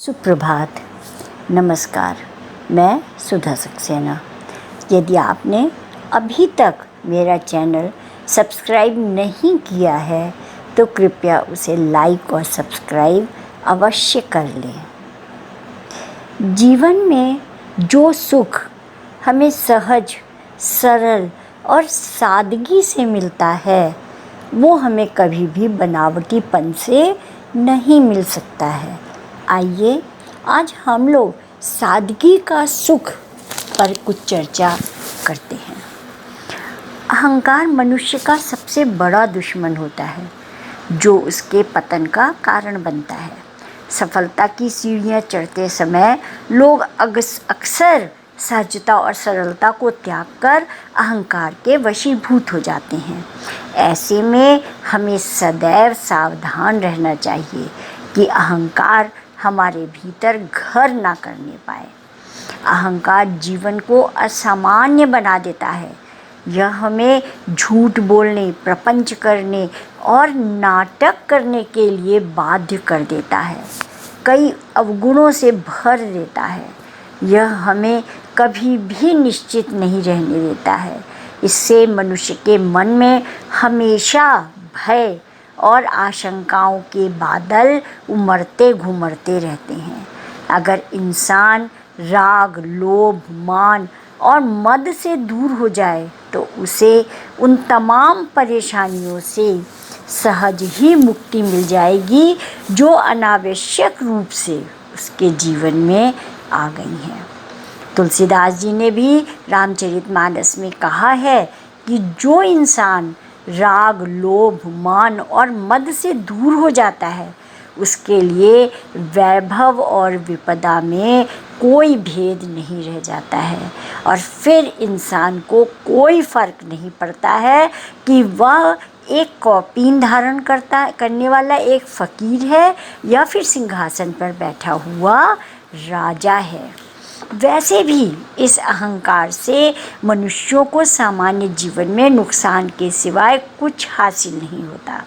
सुप्रभात, नमस्कार। मैं सुधा सक्सेना। यदि आपने अभी तक मेरा चैनल सब्सक्राइब नहीं किया है तो कृपया उसे लाइक और सब्सक्राइब अवश्य कर लें। जीवन में जो सुख हमें सहज, सरल और सादगी से मिलता है वो हमें कभी भी बनावटीपन से नहीं मिल सकता है। आइए आज हम लोग सादगी का सुख पर कुछ चर्चा करते हैं। अहंकार मनुष्य का सबसे बड़ा दुश्मन होता है जो उसके पतन का कारण बनता है। सफलता की सीढ़ियाँ चढ़ते समय लोग अक्सर सहजता और सरलता को त्याग कर अहंकार के वशीभूत हो जाते हैं। ऐसे में हमें सदैव सावधान रहना चाहिए कि अहंकार हमारे भीतर घर ना करने पाए। अहंकार जीवन को असामान्य बना देता है। यह हमें झूठ बोलने, प्रपंच करने और नाटक करने के लिए बाध्य कर देता है, कई अवगुणों से भर देता है। यह हमें कभी भी निश्चित नहीं रहने देता है। इससे मनुष्य के मन में हमेशा भय और आशंकाओं के बादल उमड़ते घुमड़ते रहते हैं। अगर इंसान राग, लोभ, मान और मद से दूर हो जाए तो उसे उन तमाम परेशानियों से सहज ही मुक्ति मिल जाएगी जो अनावश्यक रूप से उसके जीवन में आ गई हैं। तुलसीदास जी ने भी रामचरितमानस में कहा है कि जो इंसान राग, लोभ, मान और मद से दूर हो जाता है उसके लिए वैभव और विपदा में कोई भेद नहीं रह जाता है और फिर इंसान को कोई फर्क नहीं पड़ता है कि वह एक कौपीन धारण करने वाला एक फकीर है या फिर सिंहासन पर बैठा हुआ राजा है। वैसे भी इस अहंकार से मनुष्यों को सामान्य जीवन में नुकसान के सिवाय कुछ हासिल नहीं होता।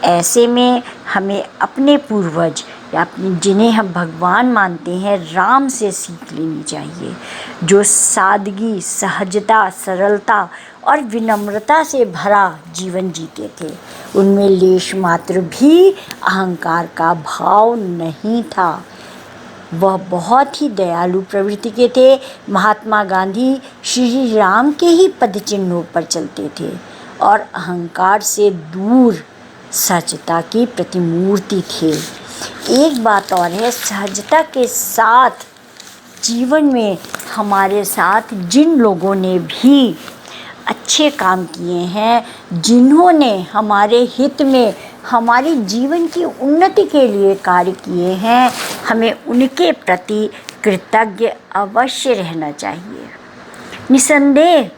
ऐसे में हमें अपने पूर्वज या जिन्हें हम भगवान मानते हैं राम से सीख लेनी चाहिए, जो सादगी, सहजता, सरलता और विनम्रता से भरा जीवन जीते थे। उनमें लेश मात्र भी अहंकार का भाव नहीं था। वह बहुत ही दयालु प्रवृत्ति के थे। महात्मा गांधी श्री राम के ही पदचिन्हों पर चलते थे और अहंकार से दूर सहजता की प्रतिमूर्ति थे। एक बात और है, सहजता के साथ जीवन में हमारे साथ जिन लोगों ने भी अच्छे काम किए हैं, जिन्होंने हमारे हित में हमारी जीवन की उन्नति के लिए कार्य किए हैं, हमें उनके प्रति कृतज्ञ अवश्य रहना चाहिए। निसंदेह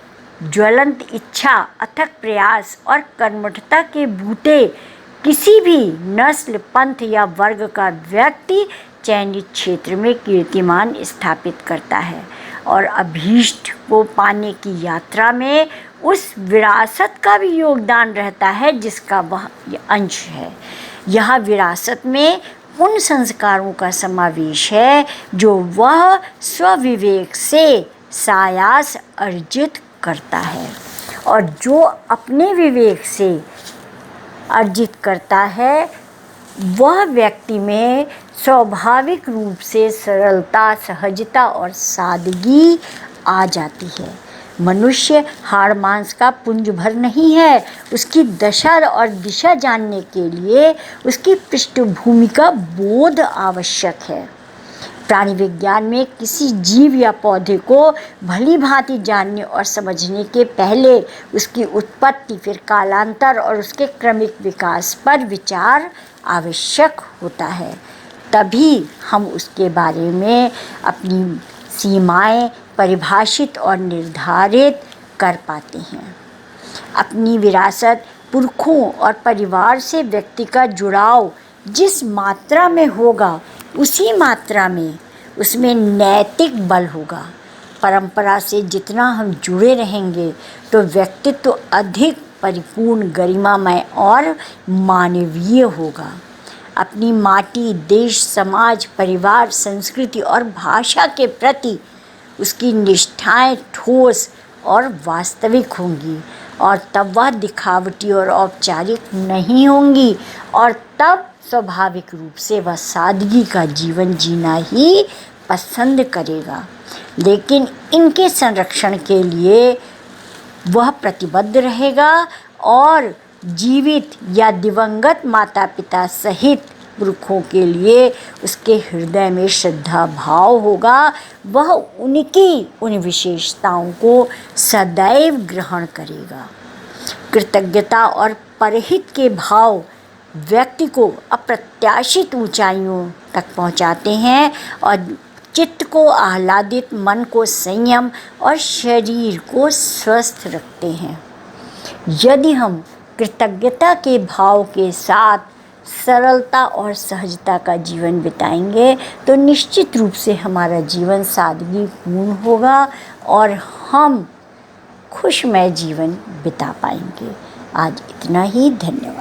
ज्वलंत इच्छा, अथक प्रयास और कर्मठता के बूते किसी भी नस्ल, पंथ या वर्ग का व्यक्ति चयनित क्षेत्र में कीर्तिमान स्थापित करता है और अभीष्ट को पाने की यात्रा में उस विरासत का भी योगदान रहता है जिसका वह अंश है। यह विरासत में उन संस्कारों का समावेश है जो वह स्वविवेक से सायास अर्जित करता है और जो अपने विवेक से अर्जित करता है वह व्यक्ति में स्वाभाविक रूप से सरलता, सहजता और सादगी आ जाती है। मनुष्य हाड़ मांस का पुंज भर नहीं है। उसकी दशा और दिशा जानने के लिए उसकी पृष्ठभूमि का बोध आवश्यक है। प्राणी विज्ञान में किसी जीव या पौधे को भली भांति जानने और समझने के पहले उसकी उत्पत्ति, फिर कालांतर और उसके क्रमिक विकास पर विचार आवश्यक होता है। तभी हम उसके बारे में अपनी सीमाएं परिभाषित और निर्धारित कर पाते हैं। अपनी विरासत, पुरखों और परिवार से व्यक्ति का जुड़ाव जिस मात्रा में होगा उसी मात्रा में उसमें नैतिक बल होगा। परंपरा से जितना हम जुड़े रहेंगे तो व्यक्तित्व अधिक परिपूर्ण, गरिमामय और मानवीय होगा। अपनी माटी, देश, समाज, परिवार, संस्कृति और भाषा के प्रति उसकी निष्ठाएं ठोस और वास्तविक होंगी, और तब वह दिखावटी और औपचारिक नहीं होंगी, और तब स्वाभाविक रूप से वह सादगी का जीवन जीना ही पसंद करेगा। लेकिन इनके संरक्षण के लिए वह प्रतिबद्ध रहेगा और जीवित या दिवंगत माता पिता सहित पुरखों के लिए उसके हृदय में श्रद्धा भाव होगा। वह उनकी उन विशेषताओं को सदैव ग्रहण करेगा। कृतज्ञता और परहित के भाव व्यक्ति को अप्रत्याशित ऊंचाइयों तक पहुंचाते हैं और चित्त को आह्लादित, मन को संयम और शरीर को स्वस्थ रखते हैं। यदि हम कृतज्ञता के भाव के साथ सरलता और सहजता का जीवन बिताएंगे तो निश्चित रूप से हमारा जीवन सादगी पूर्ण होगा और हम खुशमय जीवन बिता पाएंगे। आज इतना ही, धन्यवाद।